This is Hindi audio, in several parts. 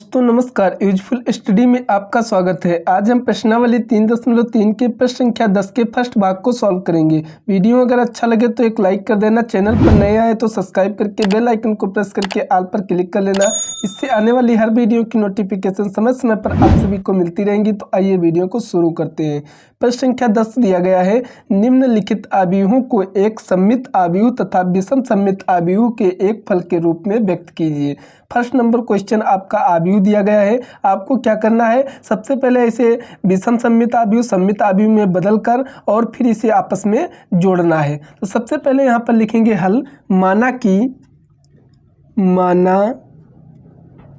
दोस्तों नमस्कार, यूजफुल स्टडी में आपका स्वागत है। आज हम प्रश्नावली 3.3 के प्रश्न संख्या 10 के फर्स्ट भाग को सॉल्व करेंगे। वीडियो अगर अच्छा लगे तो एक लाइक कर देना, चैनल पर नए आए तो सब्सक्राइब करके बेल आइकन को प्रेस करके ऑल पर क्लिक कर लेना। इससे आने वाली हर वीडियो की नोटिफिकेशन समय समय पर आप सभी को मिलती रहेंगी। तो आइए वीडियो को शुरू करते हैं। प्रश्न संख्या 10 दिया गया है, निम्नलिखित आव्यूहों को एक सममित आव्यूह तथा विषम सममित आव्यूह के एक फल के रूप में व्यक्त कीजिए। फर्स्ट नंबर क्वेश्चन आपका आव्यूह दिया गया है। आपको क्या करना है, सबसे पहले इसे विषम सममित आव्यूह में बदलकर और फिर इसे आपस में जोड़ना है। तो सबसे पहले यहाँ पर लिखेंगे हल। माना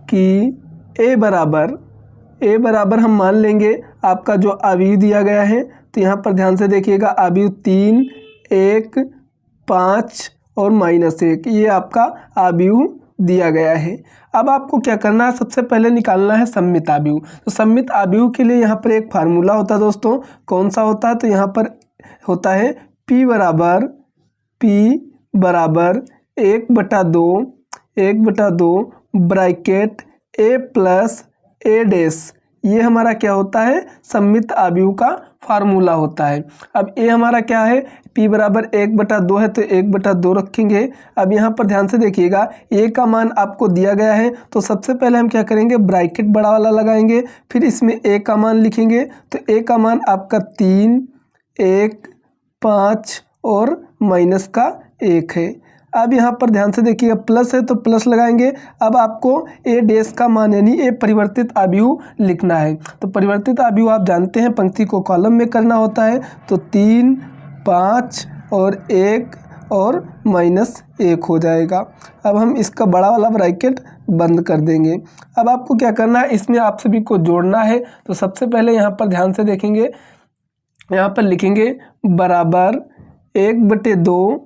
कि ए बराबर हम मान लेंगे आपका जो आव्यूह दिया गया है। तो यहाँ पर ध्यान से देखिएगा, आव्यूह 3, 1, 5 और -1 ये आपका आव्यूह दिया गया है। अब आपको क्या करना है, सबसे पहले निकालना है सममित आव्यूह। तो सममित आव्यूह के लिए यहाँ पर एक फार्मूला होता है दोस्तों। कौन सा होता है, तो यहाँ पर होता है P बराबर 1/2 bracket A plus A dash. ये हमारा क्या होता है, सममित आव्यूह का फार्मूला होता है। अब ए हमारा क्या है, P बराबर 1/2 है तो 1/2 रखेंगे। अब यहाँ पर ध्यान से देखिएगा, ए का मान आपको दिया गया है। तो सबसे पहले हम क्या करेंगे, ब्रैकेट बड़ा वाला लगाएंगे, फिर इसमें ए का मान लिखेंगे। तो ए का मान आपका 3, 1, 5 और -1 है। अब यहाँ पर ध्यान से देखिएगा, प्लस है तो प्लस लगाएंगे। अब आपको ए डैश का मान यानी ए परिवर्तित आव्यूह लिखना है। तो परिवर्तित आव्यूह आप जानते हैं पंक्ति को कॉलम में करना होता है। तो 3, 5 और 1 और -1 हो जाएगा। अब हम इसका बड़ा वाला ब्रैकेट बंद कर देंगे। अब आपको क्या करना है, इसमें आप सभी को जोड़ना है। तो सबसे पहले यहाँ पर ध्यान से देखेंगे, यहाँ पर लिखेंगे बराबर 1/2।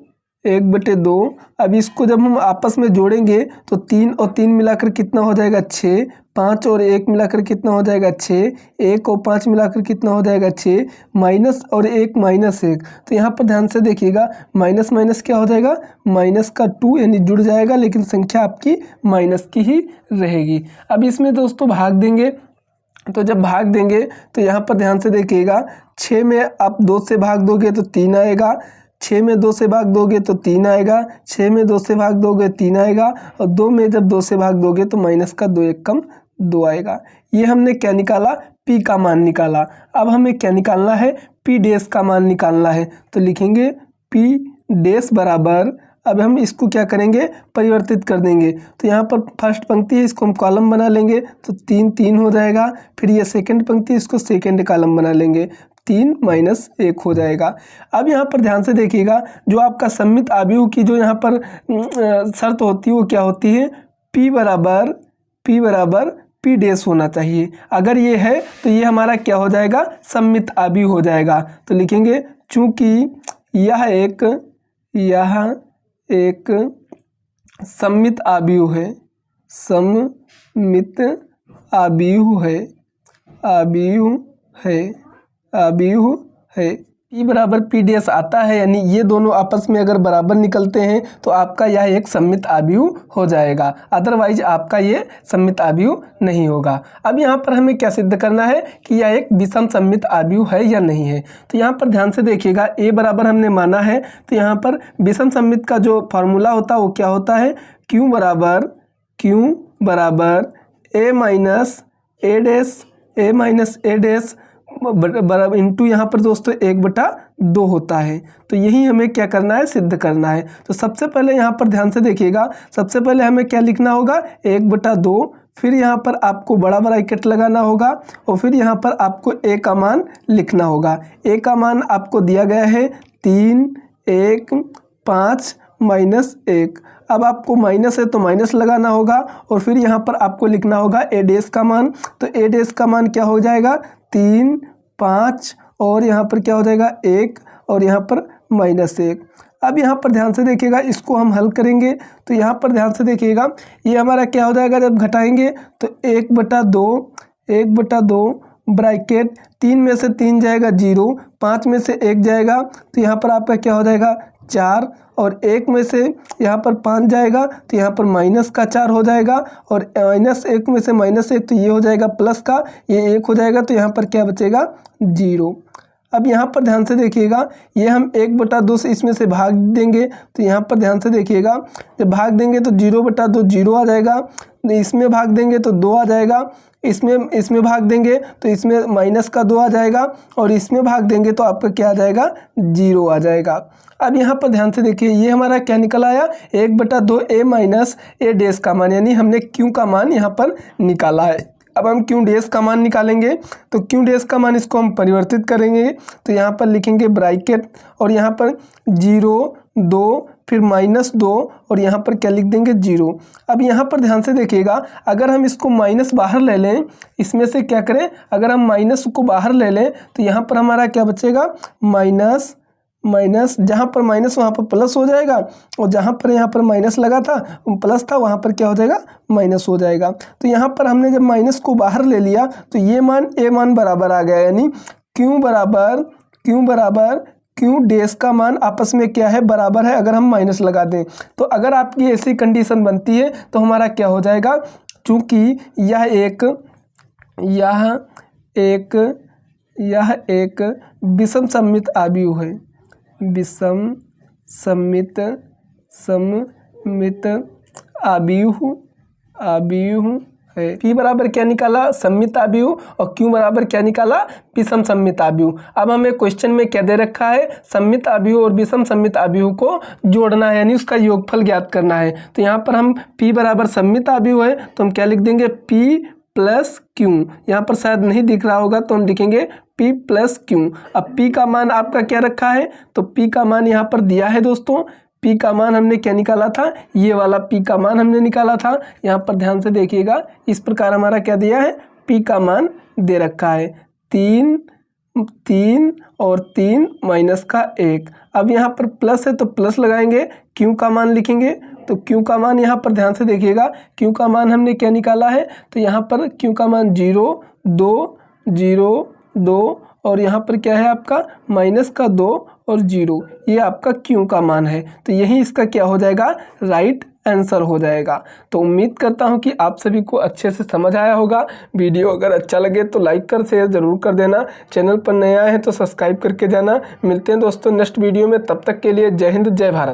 अब इसको जब हम आपस में जोड़ेंगे तो 3 और 3 मिलाकर कितना हो जाएगा 6, 5 और 1 मिलाकर कितना हो जाएगा 6, 1 और 5 मिलाकर कितना हो जाएगा 6, माइनस और 1 -1। तो यहाँ पर ध्यान से देखिएगा, माइनस क्या हो जाएगा, -2 यानी जुड़ जाएगा, लेकिन संख्या आपकी माइनस की ही रहेगी। अब इसमें दोस्तों भाग देंगे। तो जब भाग देंगे तो यहाँ पर ध्यान से देखिएगा, 6 में आप 2 से भाग दोगे तो 3 आएगा, 6 में 2 से भाग दोगे तो 3 आएगा, 6 में 2 से भाग दोगे 3 आएगा, और 2 में जब 2 से भाग दोगे तो -2 1 कम 2 आएगा। ये हमने क्या निकाला, P का मान निकाला। अब हमें क्या निकालना है, P डैश का मान निकालना है। तो लिखेंगे P डैश बराबर, अब हम इसको क्या करेंगे, परिवर्तित कर देंगे। तो यहाँ पर फर्स्ट पंक्ति है, इसको हम कॉलम बना लेंगे तो 3 हो जाएगा। फिर ये सेकंड पंक्ति, इसको सेकंड कॉलम बना लेंगे, 3 -1 हो जाएगा। अब यहाँ पर ध्यान से देखिएगा, जो आपका सममित आव्यूह की जो यहाँ पर शर्त होती है वो क्या होती है, P बराबर P डैश होना चाहिए। अगर ये है तो ये हमारा क्या हो जाएगा, सममित आव्यूह हो जाएगा। तो लिखेंगे चूँकि यह एक सममित आव्यूह है। P बराबर P डैश आता है, यानी ये दोनों आपस में अगर बराबर निकलते हैं तो आपका यह एक सममित आव्यूह हो जाएगा। अदरवाइज आपका ये सममित आव्यूह नहीं होगा। अब यहाँ पर हमें क्या सिद्ध करना है कि यह एक विषम सममित आव्यूह है या नहीं है। तो यहाँ पर ध्यान से देखिएगा, A बराबर हमने माना है। तो यहाँ पर विषम सममित का जो फार्मूला होता है वो क्या होता है, Q बराबर A माइनस A डैश बराबर इंटू यहाँ पर दोस्तों 1/2 होता है। तो यही हमें क्या करना है, सिद्ध करना है। तो सबसे पहले यहाँ पर ध्यान से देखिएगा, सबसे पहले हमें क्या लिखना होगा, 1/2। फिर यहाँ पर आपको बड़ा ब्रैकेट लगाना होगा और फिर यहाँ पर आपको ए का मान लिखना होगा। ए का मान आपको दिया गया है 3, 1, 5 -1। अब आपको माइनस है तो माइनस लगाना होगा और फिर यहाँ पर आपको लिखना होगा ए डैश का मान। तो ए डैश का मान क्या हो जाएगा, 3, 5 और यहाँ पर क्या हो जाएगा 1 और यहाँ पर -1। अब यहाँ पर ध्यान से देखिएगा, इसको हम हल करेंगे। तो यहाँ पर ध्यान से देखिएगा, ये हमारा क्या हो जाएगा, जब घटाएंगे तो 1/2 ब्रैकेट 3 में से 3 जाएगा 0, 5 में से 1 जाएगा तो यहाँ पर आपका क्या हो जाएगा 4, और 1 में से यहाँ पर 5 जाएगा तो यहाँ पर माइनस का 4 हो जाएगा, और -1 में से -1 तो ये हो जाएगा प्लस का, ये 1 हो जाएगा तो यहाँ पर क्या बचेगा 0। अब यहाँ पर ध्यान से देखिएगा, ये हम 1/2 से इसमें से भाग देंगे तो यहाँ पर ध्यान से देखिएगा, जब भाग देंगे तो 0/2 0 आ जाएगा, इसमें भाग देंगे तो 2 आ जाएगा, इसमें भाग देंगे तो इसमें -2 आ जाएगा, और इसमें भाग देंगे तो आपका क्या आ जाएगा 0 आ जाएगा। अब यहाँ पर ध्यान से देखिए, ये हमारा क्या निकल आया 1/2 a माइनस a डैश का मान, यानी हमने q का मान यहाँ पर निकाला है। अब हम q डैश का मान निकालेंगे तो q डैश का मान इसको हम परिवर्तित करेंगे तो यहाँ पर लिखेंगे ब्रैकेट, और यहाँ पर 0 2 फिर -2 और यहाँ पर क्या लिख देंगे 0। अब यहाँ पर ध्यान से देखिएगा, अगर हम इसको माइनस बाहर ले लें, इसमें से क्या करें, अगर हम माइनस को बाहर ले लें तो यहाँ पर हमारा क्या बचेगा माइनस, जहाँ पर माइनस वहाँ पर प्लस हो जाएगा, और जहाँ पर यहाँ पर माइनस लगा था प्लस था वहाँ पर क्या हो जाएगा माइनस हो जाएगा। तो यहाँ पर हमने जब माइनस को बाहर ले लिया तो ये मान a मान बराबर आ गया, यानी q डैश का मान आपस में क्या है बराबर है, अगर हम माइनस लगा दें। तो अगर आपकी ऐसी कंडीशन बनती है तो हमारा क्या हो जाएगा, चूँकि यह एक विषम सममित आव्यूह है, विषम सममित आव्यूह है। p बराबर क्या निकाला सममित आव्यूह, और q बराबर क्या निकाला विषम सममित आव्यूह। अब हमें क्वेश्चन में क्या दे रखा है, सममित आव्यूह और विषम सममित आव्यूह को जोड़ना है, यानी उसका योगफल ज्ञात करना है। तो यहाँ पर हम p बराबर सममित आव्यूह है तो हम क्या लिख देंगे p प्लस q, यहाँ पर शायद नहीं दिख रहा होगा तो हम लिखेंगे p प्लस q। अब p का मान आपका क्या रखा है, तो p का मान यहाँ पर दिया है दोस्तों, p का मान हमने क्या निकाला था, ये वाला p का मान हमने निकाला था। यहाँ पर ध्यान से देखिएगा, इस प्रकार हमारा क्या दिया है, p का मान दे रखा है 3 और 3 माइनस का 1। अब यहाँ पर प्लस है तो प्लस लगाएंगे, q का मान लिखेंगे तो q का मान यहाँ पर ध्यान से देखिएगा, q का मान हमने क्या निकाला है, तो यहाँ पर q का मान 0 2 0 2 और यहाँ पर क्या है आपका -2 और 0, ये आपका q का मान है। तो यही इसका क्या हो जाएगा राइट आंसर हो जाएगा। तो उम्मीद करता हूँ कि आप सभी को अच्छे से समझ आया होगा। वीडियो अगर अच्छा लगे तो लाइक कर शेयर ज़रूर कर देना, चैनल पर नया है तो सब्सक्राइब करके जाना। मिलते हैं दोस्तों नेक्स्ट वीडियो में, तब तक के लिए जय हिंद जय भारत।